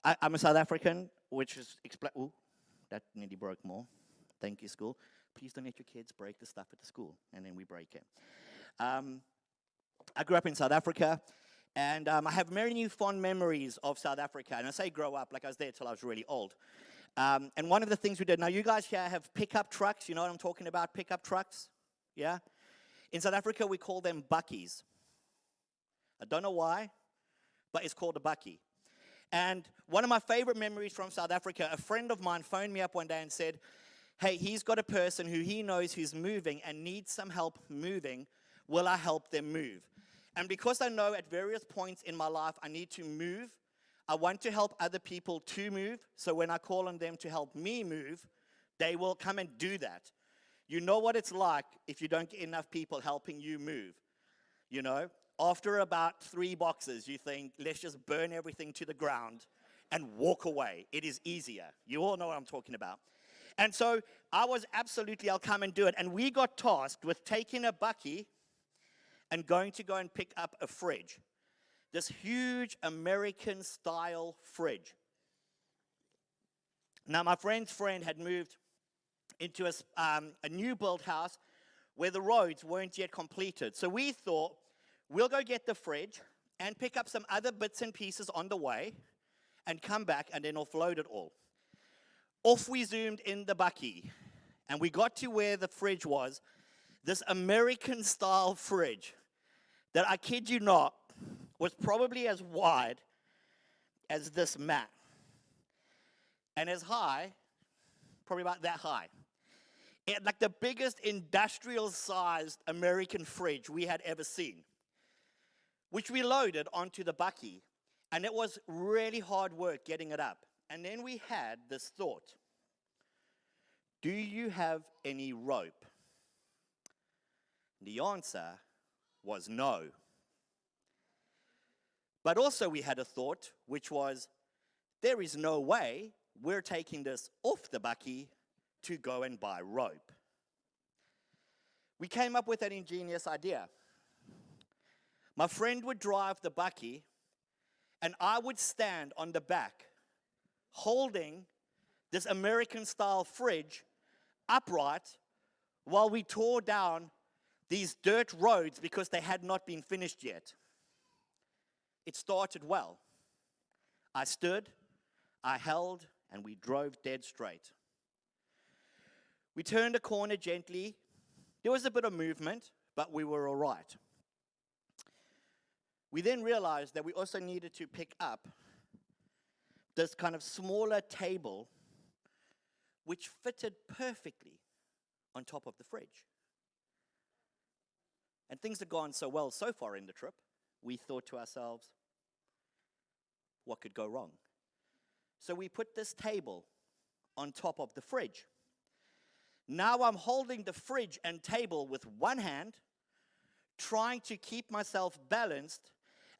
I'm a South African, which is ooh, that nearly broke more. Thank you, school. Please don't let your kids break the stuff at the school, and then we break it. Um, I grew up in South Africa, and I have many fond memories of South Africa. And I say grow up, like I was there till I was really old. And one of the things we did, now you guys here have pickup trucks. You know what I'm talking about, pickup trucks? Yeah? In South Africa, we call them bakkies. I don't know why, but it's called a bakkie. And one of my favorite memories from South Africa, a friend of mine phoned me up one day and said, hey, he's got a person who he knows who's moving and needs some help moving. Will I help them move? And because I know at various points in my life I need to move, I want to help other people to move. So when I call on them to help me move, they will come and do that. You know what it's like if you don't get enough people helping you move. You know, after about 3 boxes, you think, let's just burn everything to the ground and walk away. It is easier. You all know what I'm talking about. And so I was absolutely, I'll come and do it. And we got tasked with taking a bakkie and going to go and pick up a fridge. This huge American-style fridge. Now, my friend's friend had moved into a new build house where the roads weren't yet completed. So we thought, we'll go get the fridge and pick up some other bits and pieces on the way and come back and then offload it all. Off we zoomed in the bakkie, and we got to where the fridge was, this American-style fridge that, I kid you not, was probably as wide as this mat, and as high, probably about that high. Like the biggest industrial-sized American fridge we had ever seen, which we loaded onto the bakkie, and it was really hard work getting it up. And then we had this thought, do you have any rope? The answer was no. But also we had a thought, which was, there is no way we're taking this off the bakkie to go and buy rope. We came up with an ingenious idea. My friend would drive the bakkie, and I would stand on the back, holding this American-style fridge upright while we tore down these dirt roads because they had not been finished yet. It started well. I stood, I held, and we drove dead straight. We turned a corner gently. There was a bit of movement, but we were all right. We then realized that we also needed to pick up this kind of smaller table which fitted perfectly on top of the fridge. And things had gone so well so far in the trip, we thought to ourselves, what could go wrong? So we put this table on top of the fridge. Now I'm holding the fridge and table with one hand, trying to keep myself balanced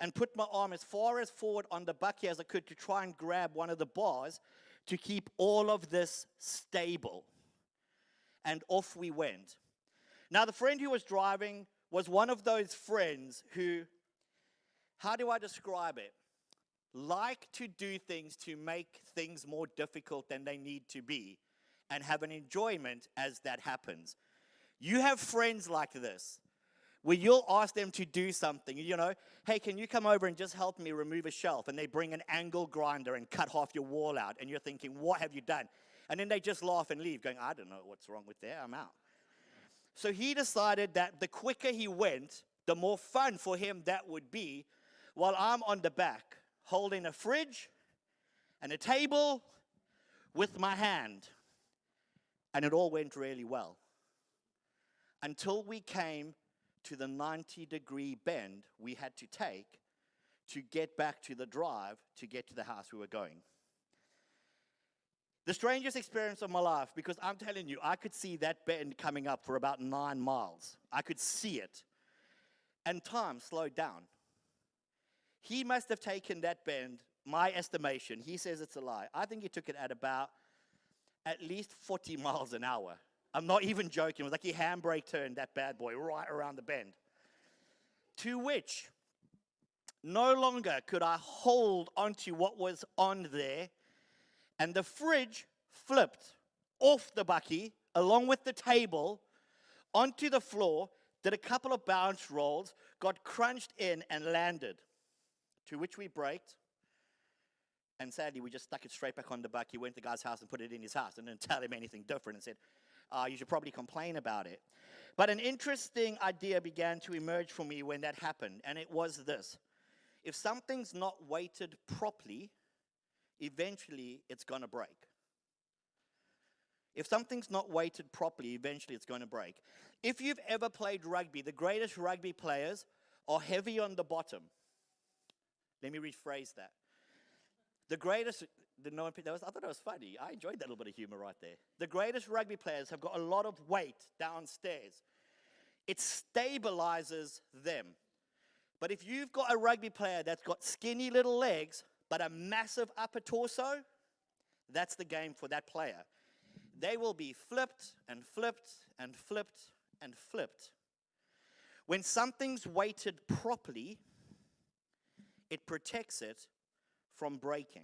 and put my arm as far as forward on the bakkie as I could to try and grab one of the bars to keep all of this stable. And off we went. Now the friend who was driving was one of those friends who, how do I describe it? Like to do things to make things more difficult than they need to be and have an enjoyment as that happens. You have friends like this, where you'll ask them to do something, you know, hey, can you come over and just help me remove a shelf? And they bring an angle grinder and cut half your wall out, and you're thinking, what have you done? And then they just laugh and leave, going, I don't know what's wrong with that, I'm out. So he decided that the quicker he went, the more fun for him that would be, while I'm on the back, holding a fridge and a table with my hand. And it all went really well. Until we came to the 90-degree bend we had to take to get back to the drive to get to the house we were going. The strangest experience of my life, because I'm telling you, I could see that bend coming up for about 9 miles. I could see it. And time slowed down. He must have taken that bend, my estimation, he says it's a lie. I think he took it at least 40 miles an hour. I'm not even joking. It was like he handbrake turned that bad boy right around the bend. To which No longer could I hold onto what was on there, and the fridge flipped off the bucky along with the table onto the floor, did a couple of bounce rolls, got crunched in and landed, to which we braked. And sadly, we just stuck it straight back on the bucky, went to the guy's house and put it in his house and didn't tell him anything different and said, you should probably complain about it. But an interesting idea began to emerge for me when that happened, and it was this. If something's not weighted properly, eventually it's going to break. If something's not weighted properly, eventually it's going to break. If you've ever played rugby, the greatest rugby players are heavy on the bottom. Let me rephrase that. The greatest, I thought it was funny. I enjoyed that little bit of humor right there. The greatest rugby players have got a lot of weight downstairs. It stabilizes them. But if you've got a rugby player that's got skinny little legs, but a massive upper torso, that's the game for that player. They will be flipped and flipped and flipped and flipped. When something's weighted properly, it protects it from breaking.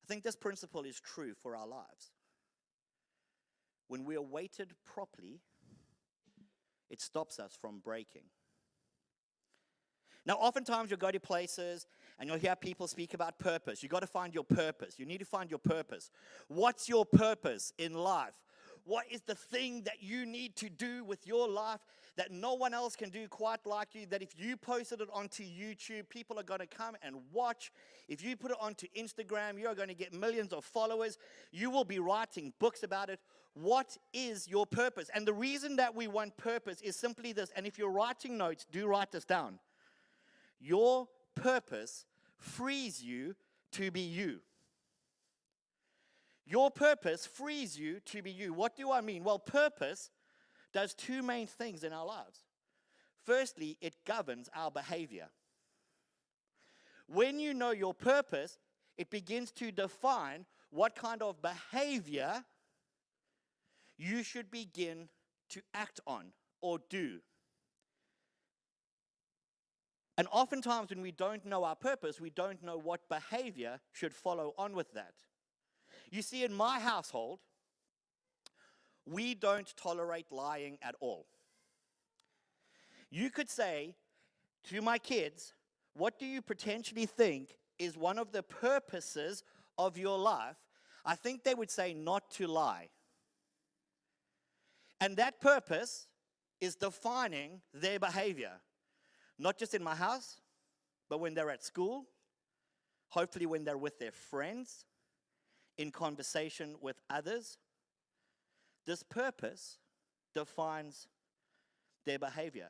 I think this principle is true for our lives. When we are weighted properly, it stops us from breaking. Now, oftentimes you'll go to places and you'll hear people speak about purpose. You've got to find your purpose. You need to find your purpose. What's your purpose in life? What is the thing that you need to do with your life that no one else can do quite like you, that if you posted it onto YouTube, people are going to come and watch. If you put it onto Instagram, you're going to get millions of followers. You will be writing books about it. What is your purpose? And the reason that we want purpose is simply this, and if you're writing notes, do write this down. Your purpose frees you to be you. Your purpose frees you to be you. What do I mean? Well, purpose does two main things in our lives. Firstly, it governs our behavior. When you know your purpose, it begins to define what kind of behavior you should begin to act on or do. And oftentimes when we don't know our purpose, we don't know what behavior should follow on with that. You see, in my household, we don't tolerate lying at all. You could say to my kids, what do you potentially think is one of the purposes of your life? I think they would say not to lie. And that purpose is defining their behavior. Not just in my house, but when they're at school, hopefully when they're with their friends, in conversation with others. This purpose defines their behavior.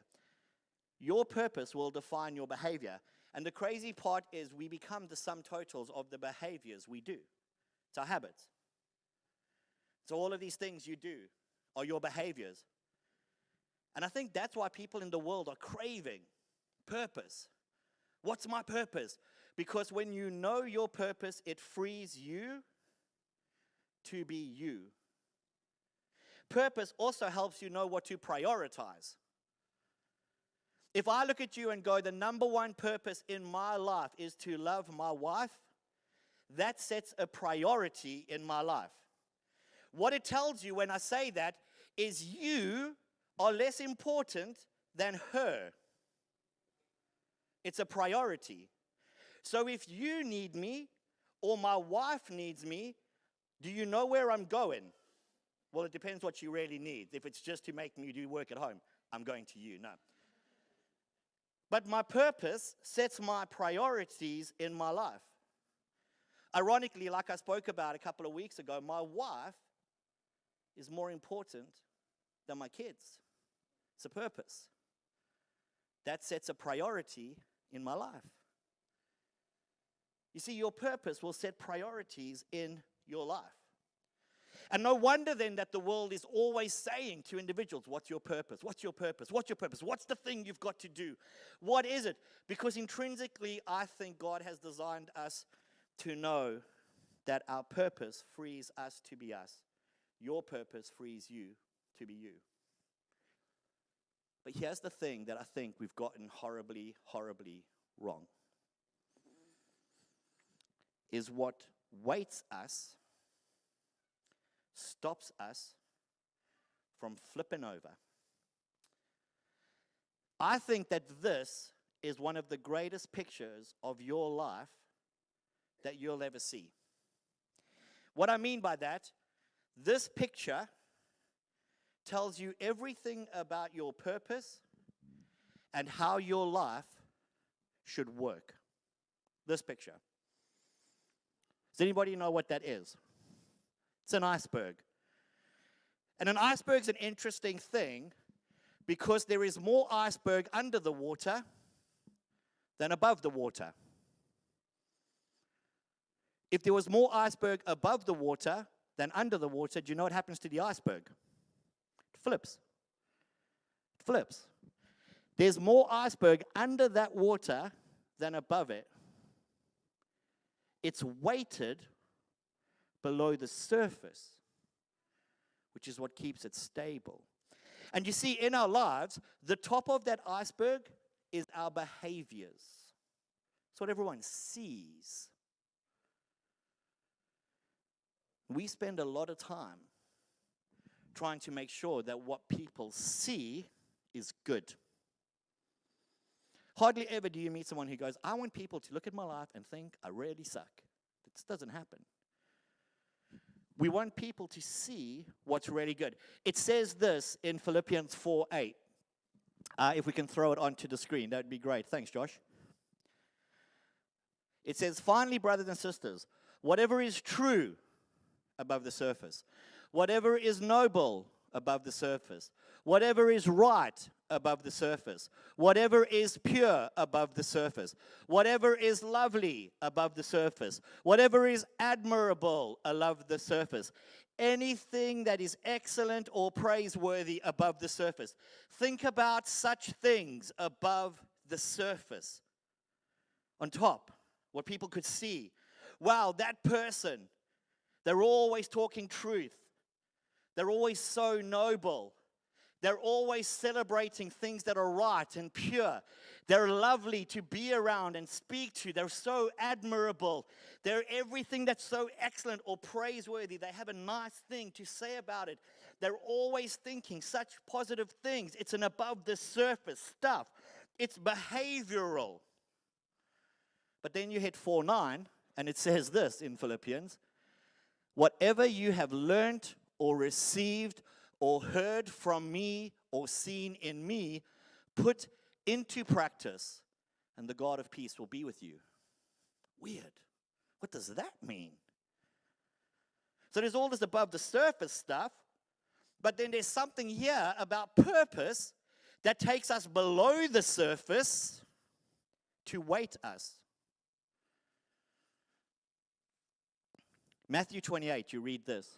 Your purpose will define your behavior. And the crazy part is we become the sum totals of the behaviors we do. It's our habits. So all of these things you do are your behaviors. And I think that's why people in the world are craving purpose. What's my purpose? Because when you know your purpose, it frees you to be you. Purpose also helps you know what to prioritize. If I look at you and go, the number one purpose in my life is to love my wife, that sets a priority in my life. What it tells you when I say that is you are less important than her. It's a priority. So if you need me or my wife needs me, do you know where I'm going? Well, it depends what she really needs. If it's just to make me do work at home, I'm going to you. No. But my purpose sets my priorities in my life. Ironically, like I spoke about a couple of weeks ago, my wife is more important than my kids. It's a purpose. That sets a priority in my life. You see, your purpose will set priorities in your life. And no wonder then that the world is always saying to individuals, what's your purpose? What's your purpose? What's your purpose? What's the thing you've got to do? What is it? Because intrinsically, I think God has designed us to know that our purpose frees us to be us. Your purpose frees you to be you. But here's the thing that I think we've gotten horribly, horribly wrong. Is what weights us, stops us from flipping over. I think that this is one of the greatest pictures of your life that you'll ever see. What I mean by that, this picture tells you everything about your purpose and how your life should work. This picture. Does anybody know what that is? It's an iceberg. And an iceberg's an interesting thing because there is more iceberg under the water than above the water. If there was more iceberg above the water than under the water, do you know what happens to the iceberg? It flips. It flips. There's more iceberg under that water than above it. It's weighted below the surface, which is what keeps it stable. And you see, in our lives, the top of that iceberg is our behaviors. It's what everyone sees. We spend a lot of time trying to make sure that what people see is good. Hardly ever do you meet someone who goes, I want people to look at my life and think I really suck. This doesn't happen. We want people to see what's really good. It says this in Philippians 4:8. If we can throw it onto the screen, that would be great. Thanks, Josh. It says, finally, brothers and sisters, whatever is true above the surface, whatever is noble above the surface, whatever is right above the surface, whatever is pure above the surface, whatever is lovely above the surface, whatever is admirable above the surface, anything that is excellent or praiseworthy above the surface. Think about such things above the surface. On top, what people could see. Wow, that person, they're always talking truth. They're always so noble. They're always celebrating things that are right and pure. They're lovely to be around and speak to. They're so admirable. They're everything that's so excellent or praiseworthy. They have a nice thing to say about it. They're always thinking such positive things. It's an above the surface stuff. It's behavioral. But then you hit 4:9, and it says this in Philippians, whatever you have learned or received or heard from me or seen in me, put into practice, and the God of peace will be with you. Weird. What does that mean? So there's all this above the surface stuff, but then there's something here about purpose that takes us below the surface to weight us. Matthew 28, you read this.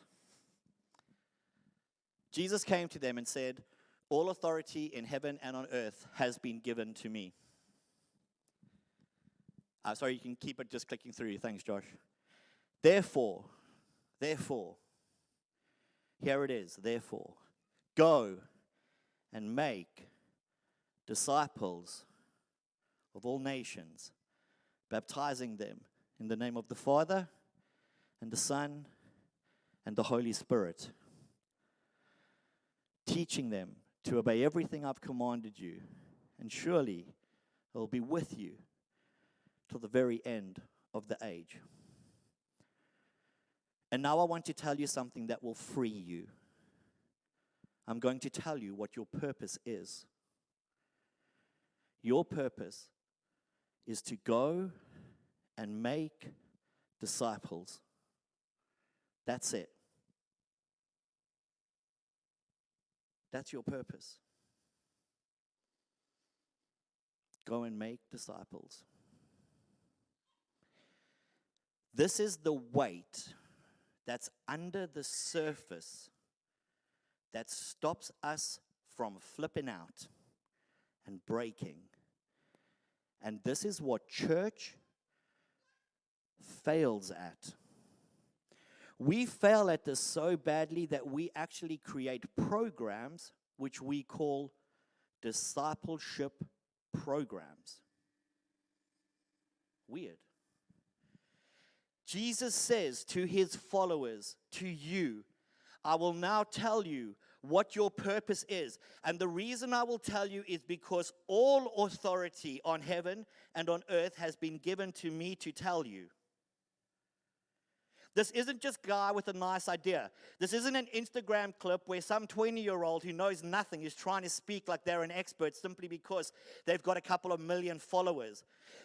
Jesus came to them and said, all authority in heaven and on earth has been given to me. Sorry, you can keep it just clicking through. Thanks, Josh. Therefore, here it is, therefore, go and make disciples of all nations, baptizing them in the name of the Father and the Son and the Holy Spirit, teaching them to obey everything I've commanded you, and surely I will be with you till the very end of the age. And now I want to tell you something that will free you. I'm going to tell you what your purpose is. Your purpose is to go and make disciples. That's it. That's your purpose. Go and make disciples. This is the weight that's under the surface that stops us from flipping out and breaking. And this is what church fails at. We fail at this so badly that we actually create programs which we call discipleship programs. Weird. Jesus says to his followers, to you, I will now tell you what your purpose is. And the reason I will tell you is because all authority on heaven and on earth has been given to me to tell you. This isn't just a guy with a nice idea. This isn't an Instagram clip where some 20-year-old who knows nothing is trying to speak like they're an expert simply because they've got a couple of million followers.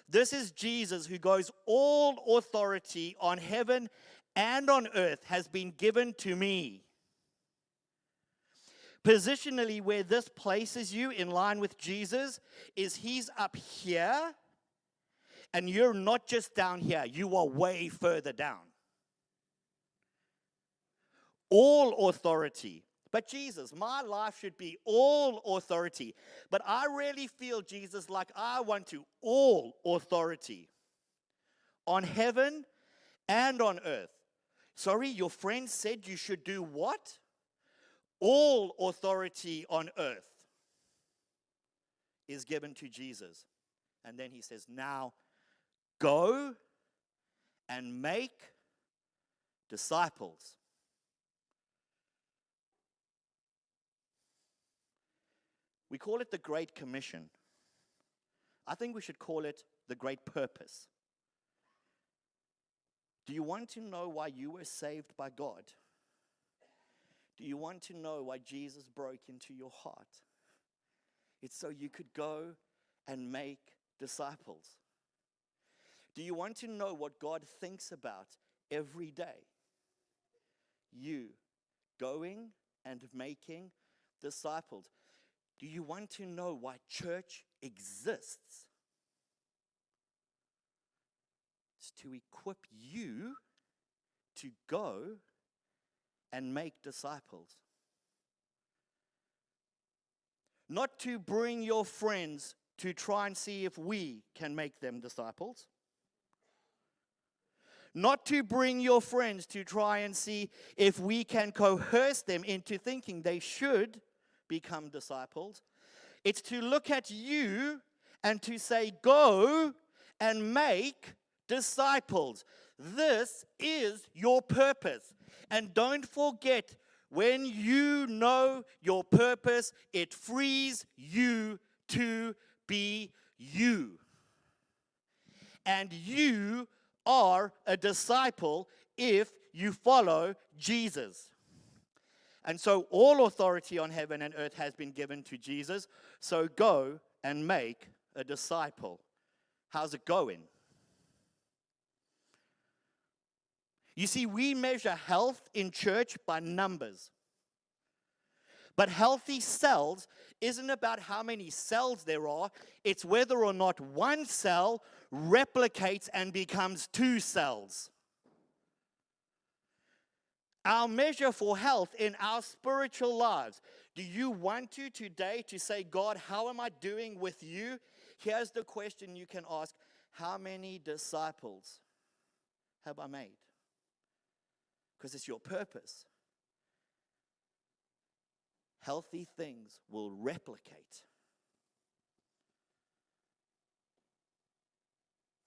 This is Jesus who goes, all authority on heaven and on earth has been given to me. Positionally, where this places you in line with Jesus is he's up here and you're not just down here, you are way further down. All authority. But Jesus, my life should be all authority. But I really feel, Jesus, like I want to all authority on heaven and on earth. Sorry, your friend said you should do what? All authority on earth is given to Jesus. And then he says, now go and make disciples. We call it the Great Commission. I think we should call it the Great Purpose. Do you want to know why you were saved by God? Do you want to know why Jesus broke into your heart? It's so you could go and make disciples. Do you want to know what God thinks about every day? You going and making disciples. Do you want to know why church exists? It's to equip you to go and make disciples. Not to bring your friends to try and see if we can make them disciples. Not to bring your friends to try and see if we can coerce them into thinking they should become disciples. It's to look at you and to say, go and make disciples. This is your purpose. And don't forget, when you know your purpose, it frees you to be you. And you are a disciple if you follow Jesus. And so all authority on heaven and earth has been given to Jesus. So go and make a disciple. How's it going? You see, we measure health in church by numbers. But healthy cells isn't about how many cells there are. It's whether or not one cell replicates and becomes two cells. Our measure for health in our spiritual lives. Do you want to today to say, God, how am I doing with you? Here's the question you can ask. How many disciples have I made? Because it's your purpose. Healthy things will replicate.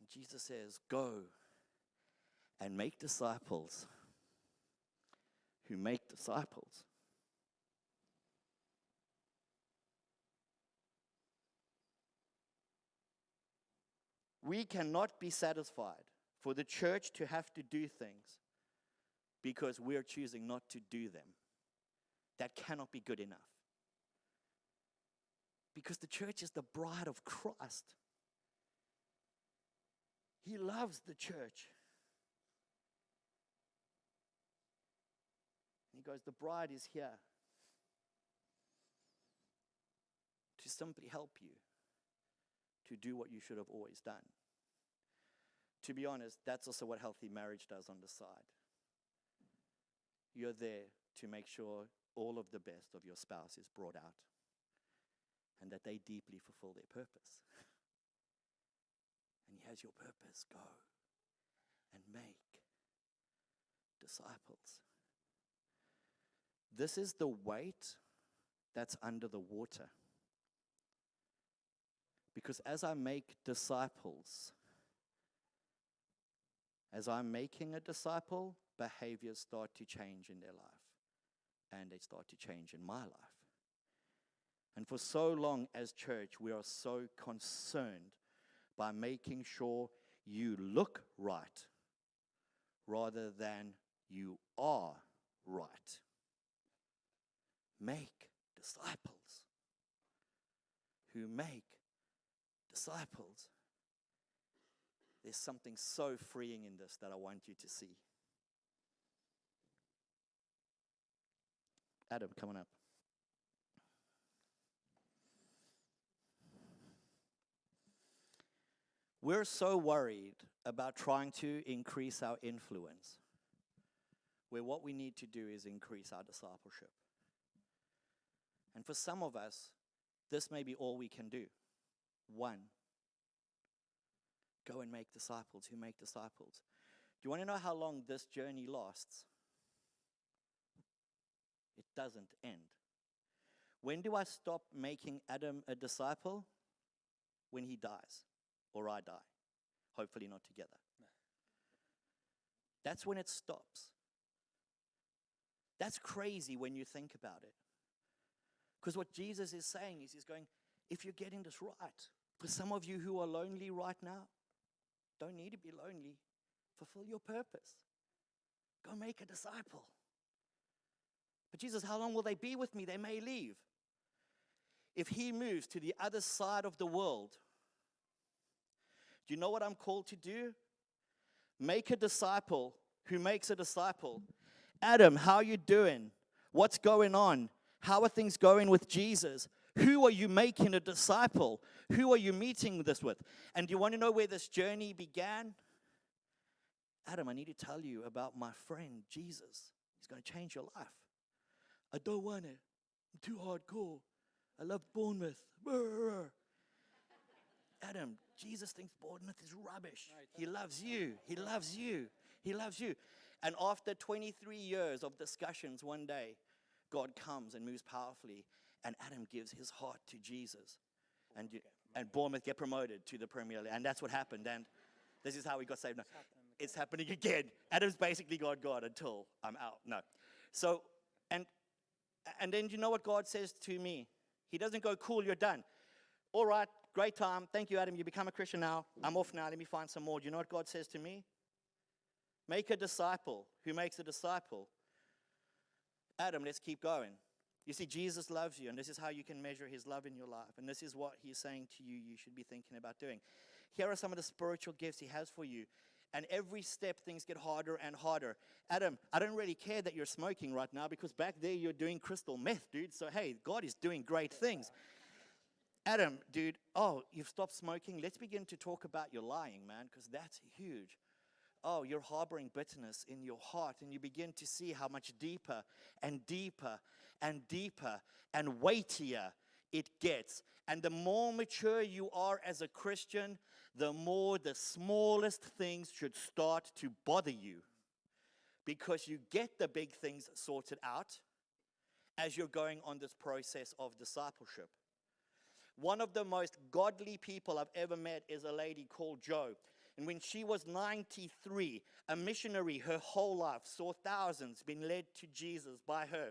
And Jesus says, go and make disciples who make disciples. We cannot be satisfied for the church to have to do things because we're choosing not to do them. That cannot be good enough. Because the church is the bride of Christ. He loves the church. He goes, the bride is here to simply help you to do what you should have always done. To be honest, that's also what healthy marriage does on the side. You're there to make sure all of the best of your spouse is brought out and that they deeply fulfill their purpose. And he has your purpose. Go and make disciples. This is the weight that's under the water. Because as I make disciples, as I'm making a disciple, behaviors start to change in their life. And they start to change in my life. And for so long as church, we are so concerned by making sure you look right rather than you are right. Make disciples who make disciples. There's something so freeing in this that I want you to see. Adam, come on up. We're so worried about trying to increase our influence, where what we need to do is increase our discipleship. And for some of us, this may be all we can do. One, go and make disciples who make disciples. Do you want to know how long this journey lasts? It doesn't end. When do I stop making Adam a disciple? When he dies, or I die. Hopefully not together. That's when it stops. That's crazy when you think about it. Because what Jesus is saying is, he's going, if you're getting this right, for some of you who are lonely right now, don't need to be lonely. Fulfill your purpose. Go make a disciple. But Jesus, how long will they be with me? They may leave. If he moves to the other side of the world, do you know what I'm called to do? Make a disciple who makes a disciple. Adam, how are you doing? What's going on? How are things going with Jesus? Who are you making a disciple? Who are you meeting this with? And do you want to know where this journey began? Adam, I need to tell you about my friend, Jesus. He's going to change your life. I don't want it. I'm too hardcore. I love Bournemouth. Brr. Adam, Jesus thinks Bournemouth is rubbish. He loves you. He loves you. He loves you. And after 23 years of discussions, one day, God comes and moves powerfully, and Adam gives his heart to Jesus. And Bournemouth get promoted to the Premier League. And that's what happened. And this is how we got saved. No, it's happening again. Adam's basically God until I'm out. No. So, and then you know what God says to me? He doesn't go, cool, you're done. All right, great time. Thank you, Adam. You become a Christian now. I'm off now. Let me find some more. Do you know what God says to me? Make a disciple who makes a disciple. Adam, let's keep going. You see, Jesus loves you, and this is how you can measure his love in your life. And this is what he's saying to you, you should be thinking about doing. Here are some of the spiritual gifts he has for you. And every step, things get harder and harder. Adam, I don't really care that you're smoking right now, because back there you're doing crystal meth, dude. So, hey, God is doing great things. Adam, dude, you've stopped smoking. Let's begin to talk about your lying, man, because that's huge. Oh, you're harboring bitterness in your heart, and you begin to see how much deeper and deeper and deeper and weightier it gets. And the more mature you are as a Christian, the more the smallest things should start to bother you, because you get the big things sorted out as you're going on this process of discipleship. One of the most godly people I've ever met is a lady called Jo. And when she was 93, a missionary her whole life, saw thousands being led to Jesus by her.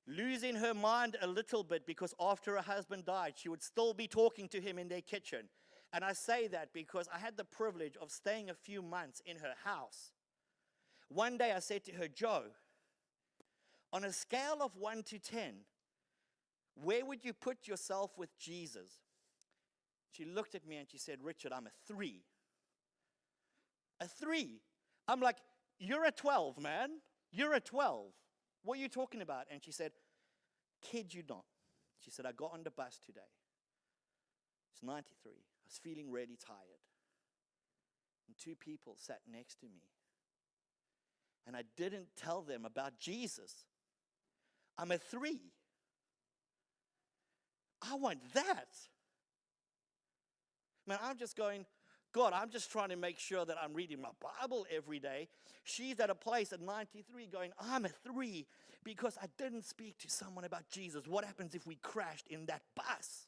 Losing her mind a little bit, because after her husband died, she would still be talking to him in their kitchen. And I say that because I had the privilege of staying a few months in her house. One day I said to her, Jo, on a scale of 1 to 10, where would you put yourself with Jesus? She looked at me and she said, Richard, I'm a 3. A 3. I'm like, you're a 12, man. You're a 12. What are you talking about? And she said, kid you not. She said, I got on the bus today. It's 93. I was feeling really tired. And 2 people sat next to me. And I didn't tell them about Jesus. I'm a 3. I want that. Man, I'm just going, God, I'm just trying to make sure that I'm reading my Bible every day. She's at a place at 93 going, I'm a 3 because I didn't speak to someone about Jesus. What happens if we crashed in that bus?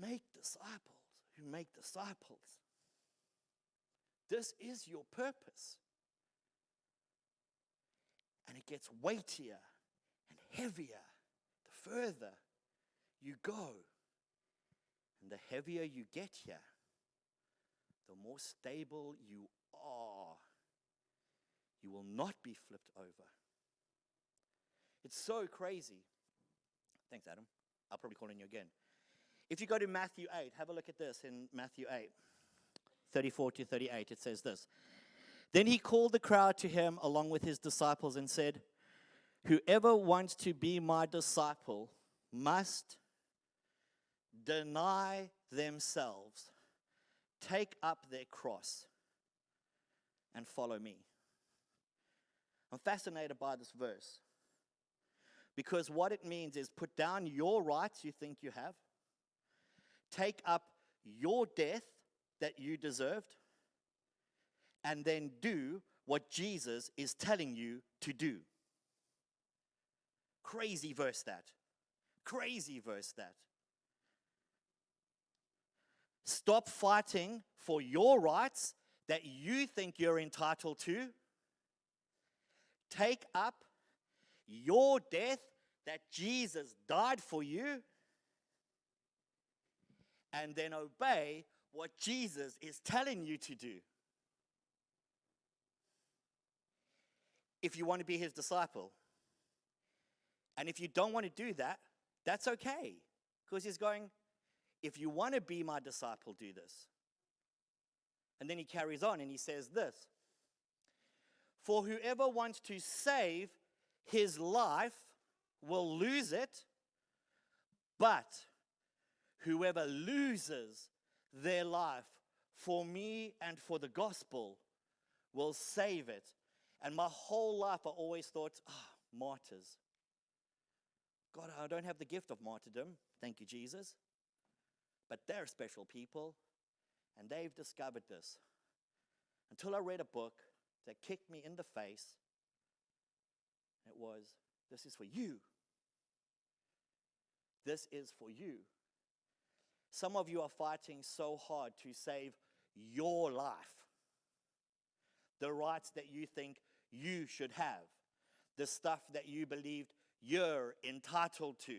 Make disciples who make disciples. This is your purpose. And it gets weightier and heavier the further you go. And the heavier you get here, the more stable you are. You will not be flipped over. It's so crazy. Thanks, Adam. I'll probably call on you again. If you go to Matthew 8, have a look at this in Matthew 8, 34 to 38. It says this. Then he called the crowd to him along with his disciples and said, whoever wants to be my disciple must deny themselves, take up their cross, and follow me. I'm fascinated by this verse because what it means is put down your rights you think you have, take up your death that you deserved, and then do what Jesus is telling you to do. Crazy verse that. Crazy verse that. Stop fighting for your rights that you think you're entitled to. Take up your death that Jesus died for you, and then obey what Jesus is telling you to do. If you want to be his disciple. And if you don't want to do that, that's okay. Because he's going, if you want to be my disciple, do this. And then he carries on and he says this. For whoever wants to save his life will lose it, but whoever loses their life for me and for the gospel will save it. And my whole life I always thought, martyrs. God, I don't have the gift of martyrdom. Thank you, Jesus. But they're special people, and they've discovered this. Until I read a book that kicked me in the face. It was, this is for you. This is for you. Some of you are fighting so hard to save your life. The rights that you think you should have. The stuff that you believed you're entitled to.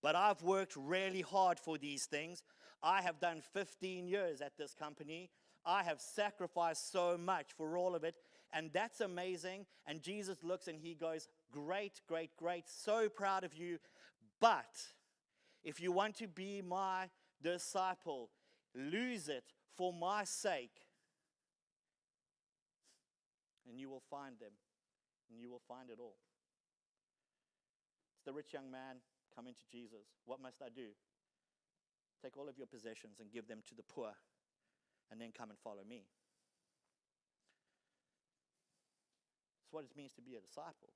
But I've worked really hard for these things. I have done 15 years at this company. I have sacrificed so much for all of it. And that's amazing. And Jesus looks and he goes, great, great, great. So proud of you. But if you want to be my disciple, lose it for my sake. And you will find them. And you will find it all. It's the rich young man coming to Jesus. What must I do? Take all of your possessions and give them to the poor, and then come and follow me. That's what it means to be a disciple.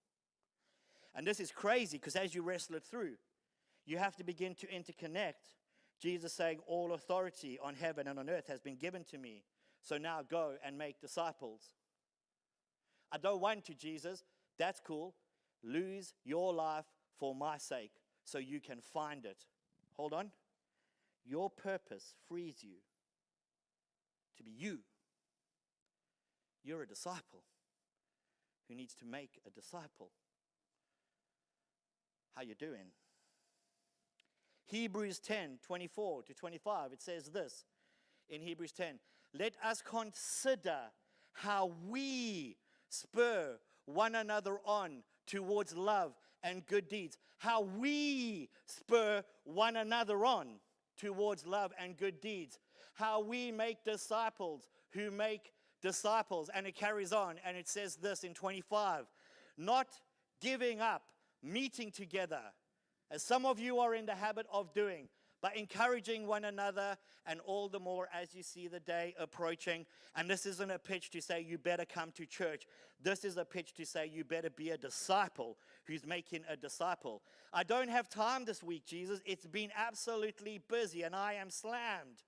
And this is crazy because as you wrestle it through, you have to begin to interconnect. Jesus saying, all authority on heaven and on earth has been given to me. So now go and make disciples. I don't want to, Jesus. That's cool. Lose your life for my sake so you can find it. Hold on. Your purpose frees you to be you. You're a disciple who needs to make a disciple. How you doing? Hebrews 10, 24 to 25, it says this in Hebrews 10. Let us consider how we spur one another on towards love and good deeds. How we spur one another on towards love and good deeds. How we make disciples who make disciples. And it carries on and it says this in 25. Not giving up, meeting together, as some of you are in the habit of doing, but encouraging one another, and all the more as you see the day approaching. And this isn't a pitch to say you better come to church. This is a pitch to say you better be a disciple who's making a disciple. I don't have time this week, Jesus. It's been absolutely busy and I am slammed.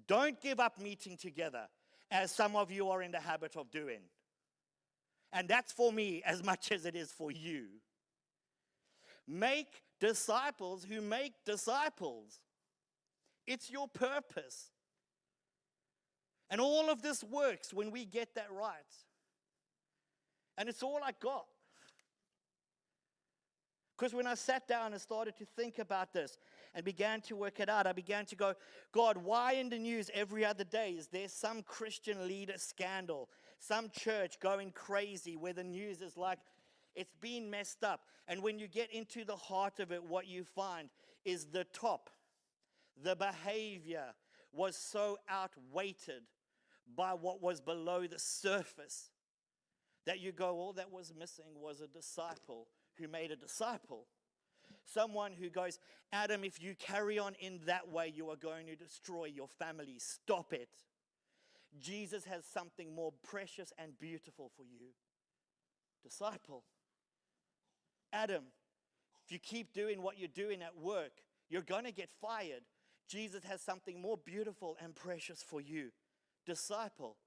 Don't give up meeting together, as some of you are in the habit of doing. And that's for me as much as it is for you. Make disciples who make disciples. It's your purpose. And all of this works when we get that right. And it's all I got. Because when I sat down and started to think about this and began to work it out, I began to go, God, why in the news every other day is there some Christian leader scandal, some church going crazy where the news is like, it's been messed up. And when you get into the heart of it, what you find is the top, the behavior was so outweighed by what was below the surface that you go, all that was missing was a disciple who made a disciple. Someone who goes, Adam, if you carry on in that way, you are going to destroy your family. Stop it. Jesus has something more precious and beautiful for you. Disciple. Adam, if you keep doing what you're doing at work, you're going to get fired. Jesus has something more beautiful and precious for you. Disciple.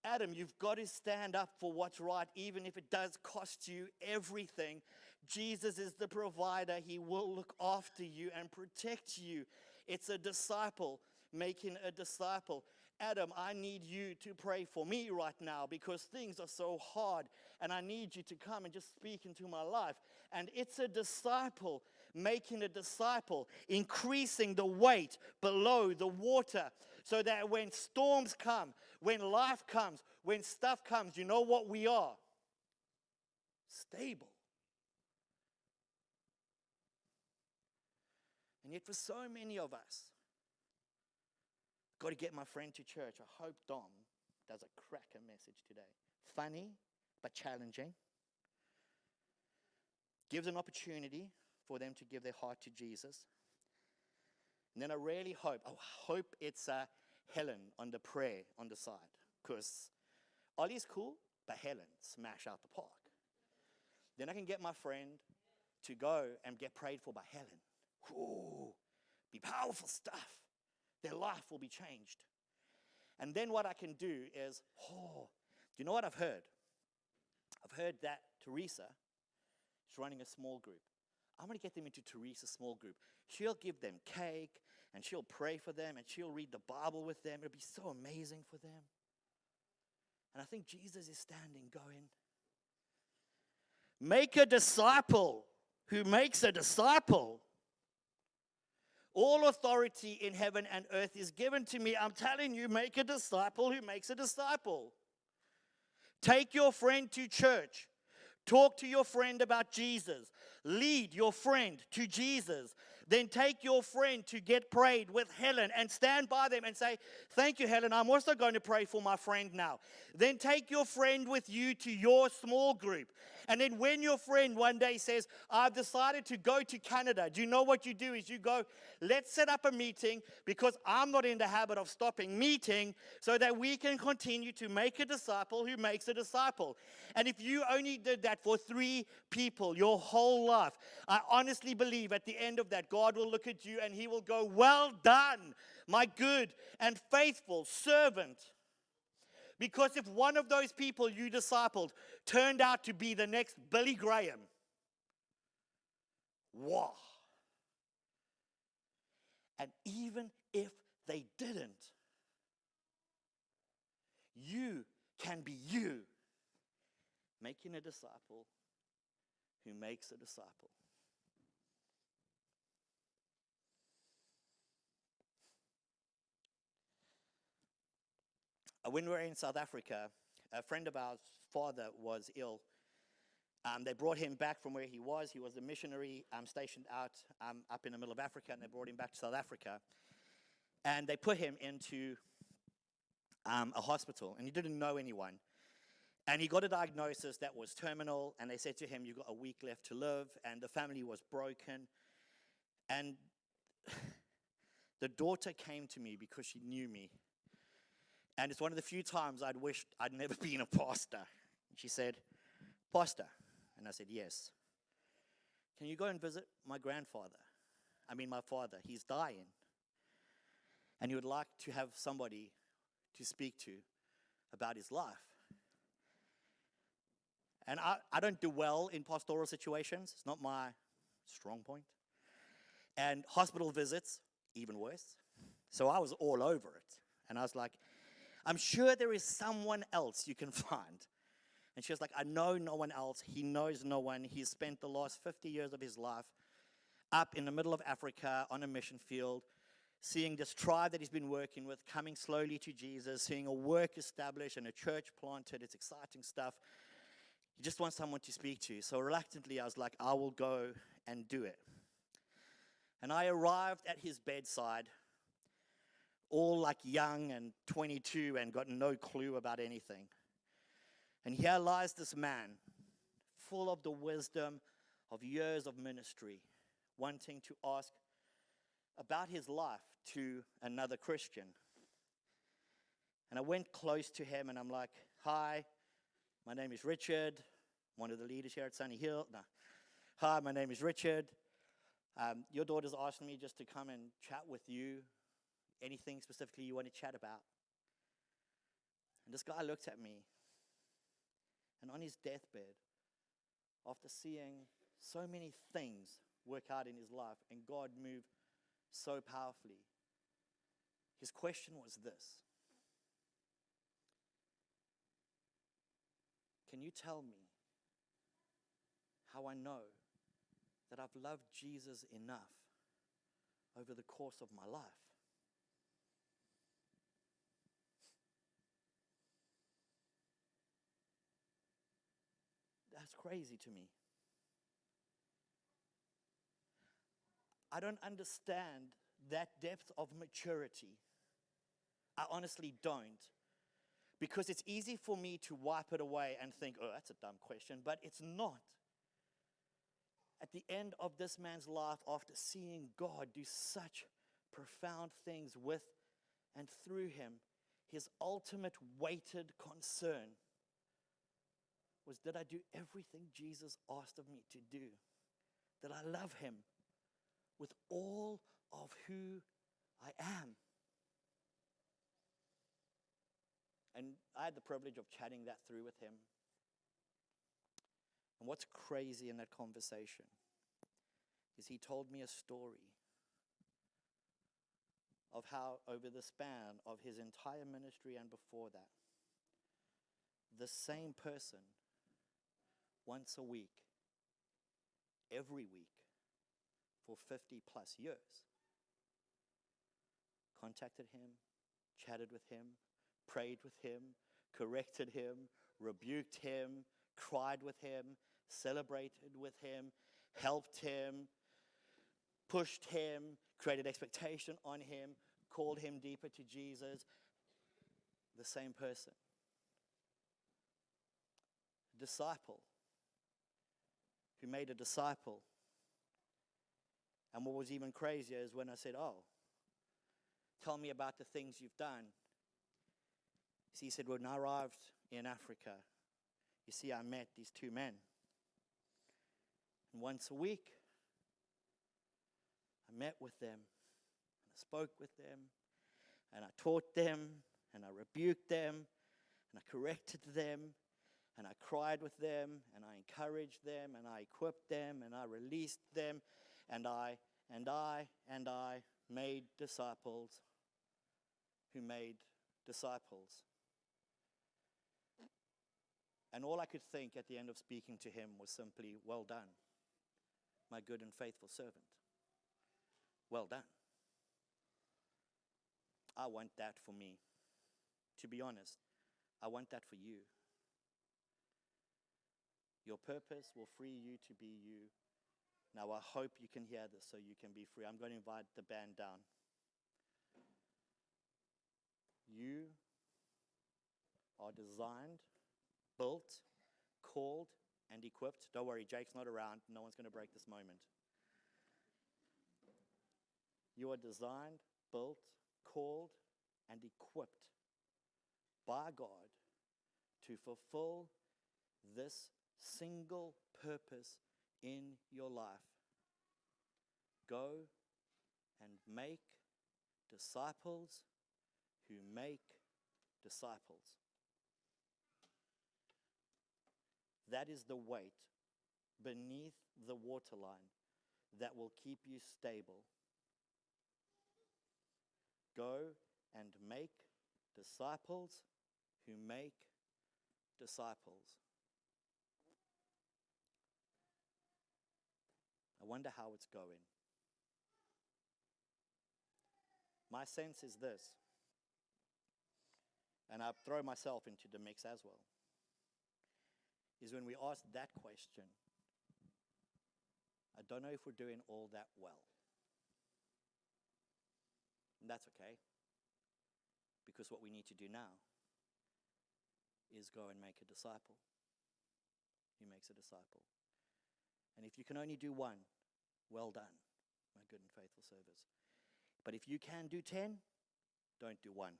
Adam, you've got to stand up for what's right, even if it does cost you everything. Jesus is the provider. He will look after you and protect you. It's a disciple making a disciple. Adam, I need you to pray for me right now because things are so hard and I need you to come and just speak into my life. And it's a disciple making a disciple, increasing the weight below the water so that when storms come, when life comes, when stuff comes, you know what we are? Stable. And yet for so many of us, got to get my friend to church. I hope Dom does a cracker message today. Funny, but challenging. Gives an opportunity for them to give their heart to Jesus. And then I really hope it's Helen on the prayer on the side. Because Ollie's cool, but Helen, smash out the park. Then I can get my friend to go and get prayed for by Helen. Ooh, be powerful stuff. Their life will be changed. And then what I can do is, do you know what I've heard? I've heard that Teresa is running a small group. I'm going to get them into Teresa's small group. She'll give them cake, and she'll pray for them, and she'll read the Bible with them. It'll be so amazing for them. And I think Jesus is standing going, make a disciple who makes a disciple. All authority in heaven and earth is given to me. I'm telling you, make a disciple who makes a disciple. Take your friend to church. Talk to your friend about Jesus. Lead your friend to Jesus. Then take your friend to get prayed with Helen and stand by them and say, thank you, Helen. I'm also going to pray for my friend now. Then take your friend with you to your small group. And then when your friend one day says, I've decided to go to Canada, do you know what you do is you go, let's set up a meeting because I'm not in the habit of stopping meeting so that we can continue to make a disciple who makes a disciple. And if you only did that for 3 people your whole life, I honestly believe at the end of that, God will look at you and he will go, well done, my good and faithful servant. Because if one of those people you discipled turned out to be the next Billy Graham, wow. And even if they didn't, you can be you, making a disciple who makes a disciple. When we were in South Africa, a friend of ours' father was ill. They brought him back from where he was. He was a missionary stationed out up in the middle of Africa, and they brought him back to South Africa. And they put him into a hospital, and he didn't know anyone. And he got a diagnosis that was terminal, and they said to him, you've got a week left to live, and the family was broken. And the daughter came to me because she knew me. And it's one of the few times I'd wished I'd never been a pastor. And she said, Pastor. And I said, yes. Can you go and visit my father? He's dying. And he would like to have somebody to speak to about his life. And I don't do well in pastoral situations. It's not my strong point. And hospital visits, even worse. So I was all over it. And I was like, I'm sure there is someone else you can find. And she was like, I know no one else. He knows no one. He's spent the last 50 years of his life up in the middle of Africa on a mission field, seeing this tribe that he's been working with coming slowly to Jesus, seeing a work established and a church planted. It's exciting stuff. He just wants someone to speak to. So reluctantly, I was like, I will go and do it. And I arrived at his bedside, all like young and 22 and got no clue about anything. And here lies this man, full of the wisdom of years of ministry, wanting to ask about his life to another Christian. And I went close to him and I'm like, hi, my name is Richard, one of the leaders here at Sunny Hill. No. Hi, my name is Richard. Your daughter's asked me just to come and chat with you. Anything specifically you want to chat about? And this guy looked at me, and on his deathbed, after seeing so many things work out in his life and God move so powerfully, his question was this: can you tell me how I know that I've loved Jesus enough over the course of my life? That's crazy to me. I don't understand that depth of maturity. I honestly don't. Because it's easy for me to wipe it away and think, oh, that's a dumb question, but it's not. At the end of this man's life, after seeing God do such profound things with and through him, his ultimate weighted concern was, did I do everything Jesus asked of me to do? Did I love him with all of who I am? And I had the privilege of chatting that through with him. And what's crazy in that conversation is he told me a story of how over the span of his entire ministry and before that, the same person, once a week, every week, for 50 plus years, contacted him, chatted with him, prayed with him, corrected him, rebuked him, cried with him, celebrated with him, helped him, pushed him, created expectation on him, called him deeper to Jesus. The same person. Disciple who made a disciple. And what was even crazier is when I said, oh, tell me about the things you've done. See, he said, when I arrived in Africa, you see, I met these two men. And once a week, I met with them, and I spoke with them, and I taught them, and I rebuked them, and I corrected them, and I cried with them, and I encouraged them, and I equipped them, and I released them, and I made disciples who made disciples. And all I could think at the end of speaking to him was simply, well done, my good and faithful servant. Well done. I want that for me. To be honest, I want that for you. Your purpose will free you to be you. Now, I hope you can hear this so you can be free. I'm going to invite the band down. You are designed, built, called, and equipped. Don't worry, Jake's not around. No one's going to break this moment. You are designed, built, called, and equipped by God to fulfill this single purpose in your life. Go and make disciples who make disciples. That is the weight beneath the waterline that will keep you stable. Go and make disciples who make disciples. I wonder how it's going. My sense is this, and I'll throw myself into the mix as well, is when we ask that question, I don't know if we're doing all that well. And that's okay, because what we need to do now is go and make a disciple who makes a disciple. And if you can only do one, well done, my good and faithful servants. But if you can do 10, don't do one.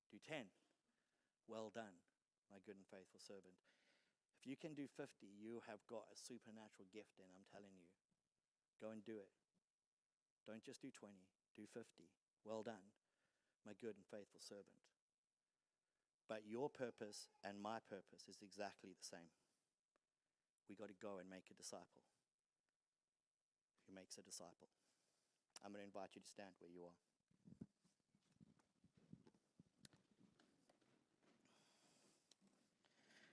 Do 10. Well done, my good and faithful servant. If you can do 50, you have got a supernatural gift in, I'm telling you. Go and do it. Don't just do 20, do 50. Well done, my good and faithful servant. But your purpose and my purpose is exactly the same. We got to go and make a disciple who makes a disciple. I'm going to invite you to stand where you are.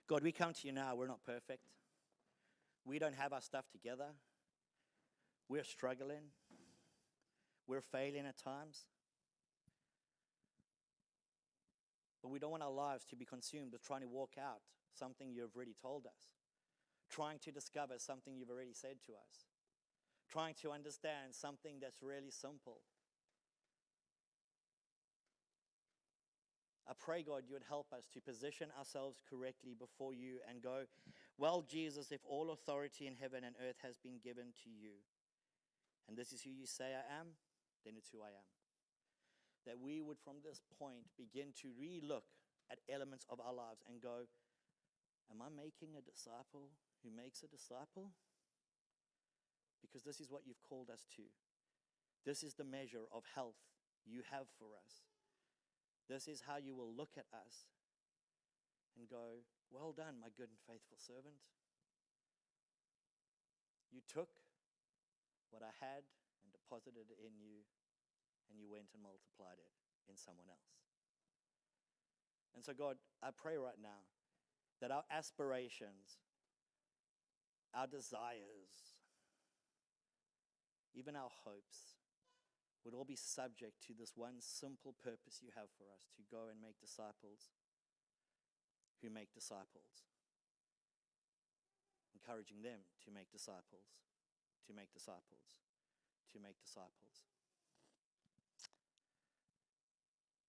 God, we come to you now. We're not perfect. We don't have our stuff together. We're struggling. We're failing at times. But we don't want our lives to be consumed with trying to walk out something you've already told us, trying to discover something you've already said to us, trying to understand something that's really simple. I pray, God, you would help us to position ourselves correctly before you and go, well, Jesus, if all authority in heaven and earth has been given to you, and this is who you say I am, then it's who I am. That we would from this point begin to re-look at elements of our lives and go, am I making a disciple who makes a disciple? Because this is what you've called us to. This is the measure of health you have for us. This is how you will look at us and go, well done, my good and faithful servant. You took what I had and deposited it in you, and you went and multiplied it in someone else. And so, God, I pray right now that our aspirations, our desires, even our hopes, would all be subject to this one simple purpose you have for us, to go and make disciples who make disciples. Encouraging them to make disciples, to make disciples, to make disciples.